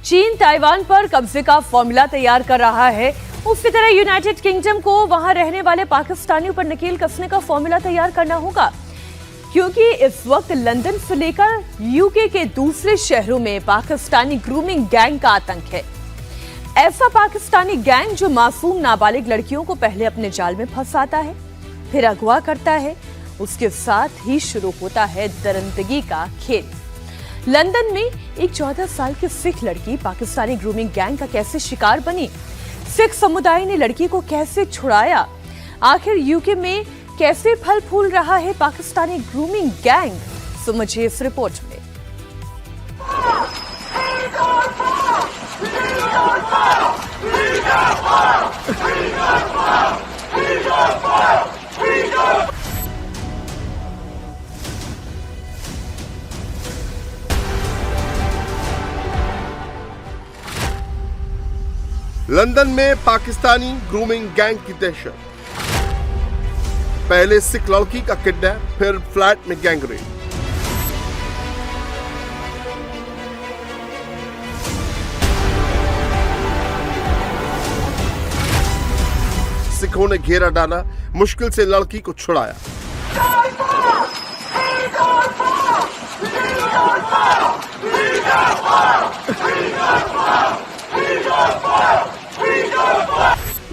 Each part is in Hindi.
चीन ताइवान पर कब्जे का फॉर्मूला तैयार कर रहा है, उसी तरह यूनाइटेड किंगडम को वहां रहने वाले पाकिस्तानियों पर नकेल कसने का फॉर्मूला तैयार करना होगा, क्योंकि इस वक्त लंदन से लेकर यूके के दूसरे शहरों में पाकिस्तानी ग्रूमिंग गैंग का आतंक है। ऐसा पाकिस्तानी गैंग जो मासूम नाबालिग लड़कियों को पहले अपने जाल में फंसाता है, फिर अगवा करता है, उसके साथ ही शुरू होता है दरिंदगी का खेल। लंदन में एक 14 साल की सिख लड़की पाकिस्तानी ग्रूमिंग गैंग का कैसे शिकार बनी, सिख समुदाय ने लड़की को कैसे छुड़ाया, आखिर यूके में कैसे फल फूल रहा है पाकिस्तानी ग्रूमिंग गैंग, समझिए इस रिपोर्ट में। लंदन में पाकिस्तानी ग्रूमिंग गैंग की दहशत। पहले सिख लड़की का किडनैप, फिर फ्लैट में गैंग रेड। सिखों ने घेरा डाला, मुश्किल से लड़की को छुड़ाया।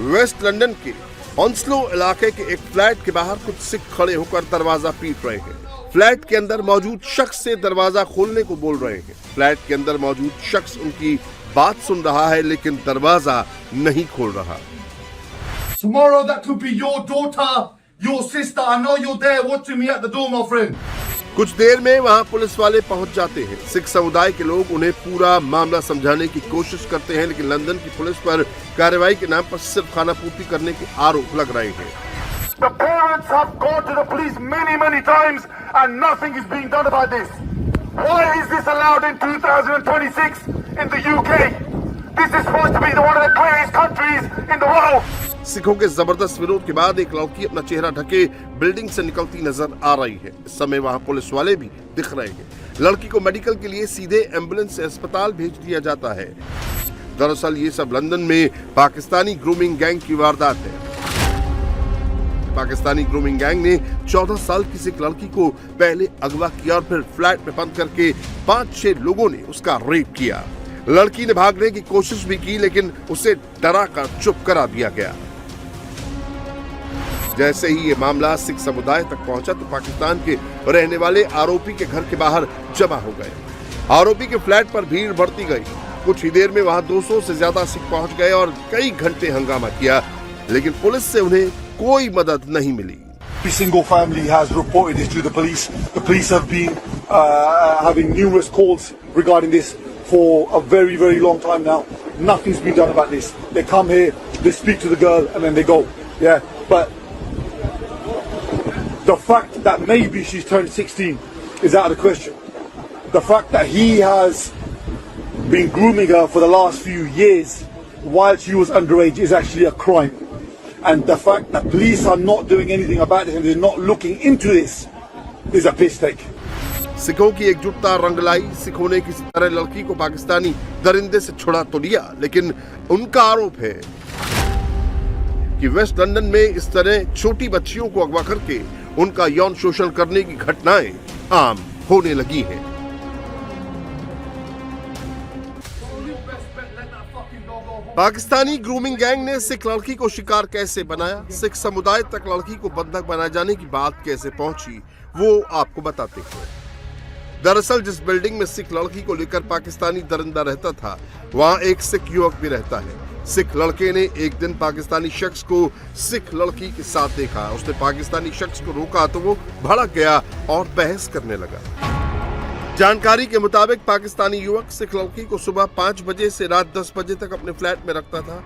वेस्ट लंदन के ऑन्स्लो इलाके के एक फ्लैट के बाहर कुछ सिख खड़े होकर दरवाजा पीट रहे हैं। फ्लैट के अंदर मौजूद शख्स से दरवाजा खोलने को बोल रहे हैं। फ्लैट के अंदर मौजूद शख्स उनकी बात सुन रहा है, लेकिन दरवाजा नहीं खोल रहा। Tomorrow that could be your daughter, your sister. I know you're there watching me at the door, my friend. कुछ देर में वहां पुलिस वाले पहुंच जाते हैं। सिख समुदाय के लोग उन्हें पूरा मामला समझाने की कोशिश करते हैं, लेकिन लंदन की पुलिस पर कार्रवाई के नाम पर सिर्फ खाना पूर्ति करने के आरोप लग रहे हैं। The parents have gone to the police many times and nothing is being done about this. Why is this allowed in 2026 in the UK? This is supposed to be one of the greatest countries in the world. सिखों के जबरदस्त विरोध के बाद एक लड़की अपना चेहरा ढके बिल्डिंग से निकलती नजर आ रही है। इस समय वहां पुलिस वाले भी दिख रहे हैं। लड़की को मेडिकल के लिए सीधे एम्बुलेंस से अस्पताल भेज दिया जाता है। दरअसल ये सब लंदन में पाकिस्तानी ग्रूमिंग गैंग की वारदात है। पाकिस्तानी ग्रूमिंग गैंग ने 14 साल की सिख लड़की को पहले अगवा किया और फिर फ्लैट में बंद करके 5-6 लोगों ने उसका रेप किया। लड़की ने भागने की कोशिश भी की, लेकिन उसे डरा कर चुप करा दिया गया। जैसे ही ये मामला सिख समुदाय तक पहुंचा तो पाकिस्तान के रहने वाले आरोपी के घर के बाहर जमा हो गए। आरोपी के फ्लैट पर भीड़ बढ़ती गई। कुछ ही देर में वहां 200 से ज्यादा सिख पहुंच गए और कई घंटे हंगामा किया, लेकिन पुलिस से उन्हें कोई मदद नहीं मिली। Every single family has reported this to the police. The police have been having numerous calls regarding this for a very long time now. Nothing's been done about this. They come here, they speak to the girl, and then they go. Yeah, but the fact that maybe she's turned 16 is out of the question. The fact that he has been grooming her for the last few years while she was underage is actually a crime. And the fact that police are not doing anything about this and they're not looking into this is a piss take. सिखों की एकजुटता रंग लाई। सिखों ने किसी तरह लड़की को पाकिस्तानी दरिंदे से छुड़ा तो लिया, लेकिन उनका आरोप है कि वेस्ट लंदन में इस तरह छोटी बच्चियों को अगवा करके उनका यौन शोषण करने की घटनाएं आम होने लगी हैं। पाकिस्तानी ग्रूमिंग गैंग ने सिख लड़की को शिकार कैसे बनाया, सिख समुदाय तक लड़की को बंधक बनाए जाने की बात कैसे पहुंची, वो आपको बताते हैं। दरअसल जिस बिल्डिंग में सिख लड़की को लेकर पाकिस्तानी दरिंदा रहता था, वहां एक सिख युवक भी रहता है। सिख लड़के ने एक दिन पाकिस्तानी शख्स को सिख लड़की के साथ देखा। उसने पाकिस्तानी शख्स को रोका तो वो भड़क गया और बहस करने लगा। जानकारी के मुताबिक पाकिस्तानी युवक सिख लड़की को सुबह 5 बजे से रात 10 बजे तक अपने फ्लैट में रखता था।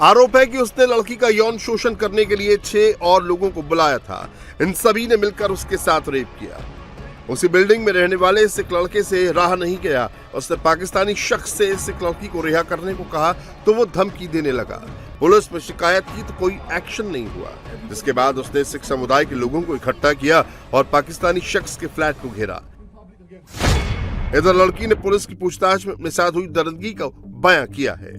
आरोप है कि उसने लड़की का यौन शोषण करने के लिए 6 और लोगों को बुलाया था। इन सभी ने मिलकर उसके साथ रेप किया। उसी बिल्डिंग में रहने वाले सिख लड़के से रहा नहीं गया। उसने पाकिस्तानी शख्स से सिख लड़की को रिहा करने को कहा तो वो धमकी देने लगा। पुलिस में शिकायत की तो कोई एक्शन नहीं हुआ, जिसके बाद उसने सिख समुदाय के लोगों को इकट्ठा किया और पाकिस्तानी शख्स के फ्लैट को घेरा। इधर लड़की ने पुलिस की पूछताछ में अपने साथ हुई दरिंदगी का बयां किया है।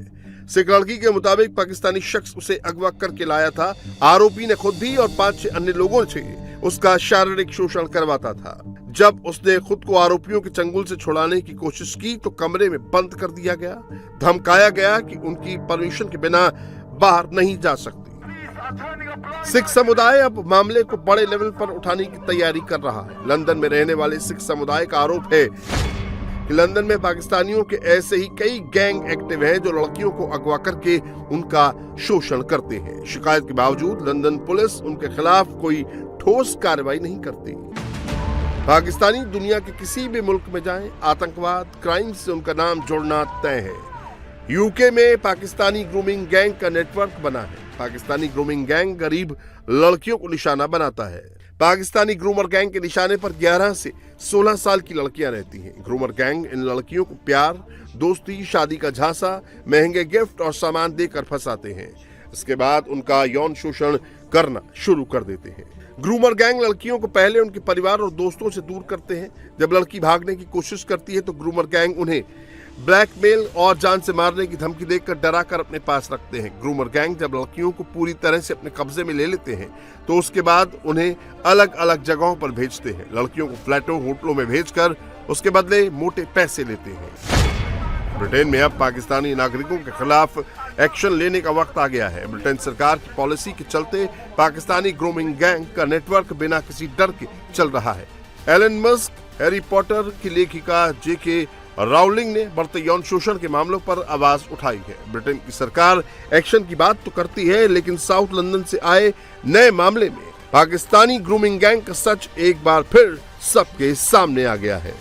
सिख लड़की के मुताबिक पाकिस्तानी शख्स उसे अगवा करके लाया था। आरोपी ने खुद भी और 5-6 अन्य लोगों से उसका शारीरिक शोषण करवाता था। जब उसने खुद को आरोपियों के चंगुल से छुड़ाने की कोशिश की तो कमरे में बंद कर दिया गया, धमकाया गया कि उनकी परमिशन के बिना बाहर नहीं जा सकती। सिख समुदाय अब मामले को बड़े लेवल पर उठाने की तैयारी कर रहा है। लंदन में रहने वाले सिख समुदाय का आरोप है कि लंदन में पाकिस्तानियों के ऐसे ही कई गैंग एक्टिव हैं जो लड़कियों को अगवा करके उनका शोषण करते हैं। शिकायत के बावजूद लंदन पुलिस उनके खिलाफ कोई ठोस कार्रवाई नहीं करती। पाकिस्तानी दुनिया के किसी भी मुल्क में जाएं, आतंकवाद, क्राइम से उनका नाम जुड़ना तय है। यूके में पाकिस्तानी ग्रूमिंग गैंग का नेटवर्क बना है। पाकिस्तानी ग्रूमिंग गैंग गरीब लड़कियों को निशाना बनाता है। पाकिस्तानी ग्रूमर गैंग के निशाने पर 11 से 16 साल की लड़कियां रहती हैं। ग्रूमर गैंग इन लड़कियों को प्यार, दोस्ती, शादी का झांसा, महंगे गिफ्ट और सामान देकर फंसाते हैं। इसके बाद उनका यौन शोषण करना शुरू कर देते हैं। ग्रूमर गैंग लड़कियों को पहले उनके परिवार और दोस्तों से दूर करते हैं। जब लड़की भागने की कोशिश करती है तो ग्रूमर गैंग उन्हें ब्लैकमेल और जान से मारने की धमकी देकर डरा कर अपने पास रखते हैं। ग्रूमर गैंग जब लड़कियों को पूरी तरह से अपने कब्जे में ले लेते हैं तो उसके बाद उन्हें अलग अलग जगहों पर भेजते हैं। लड़कियों को फ्लैटों, होटलों में भेजकर उसके बदले मोटे पैसे लेते हैं। ब्रिटेन में अब पाकिस्तानी नागरिकों के खिलाफ एक्शन लेने का वक्त आ गया है। ब्रिटेन सरकार की पॉलिसी के चलते पाकिस्तानी ग्रूमिंग गैंग का नेटवर्क बिना किसी डर के चल रहा है। एलन मस्क, हैरी पॉटर की लेखिका जेके राउलिंग ने बढ़ते यौन शोषण के मामलों पर आवाज उठाई है। ब्रिटेन की सरकार एक्शन की बात तो करती है, लेकिन साउथ लंदन से आए नए मामले में पाकिस्तानी ग्रूमिंग गैंग का सच एक बार फिर सबके सामने आ गया है।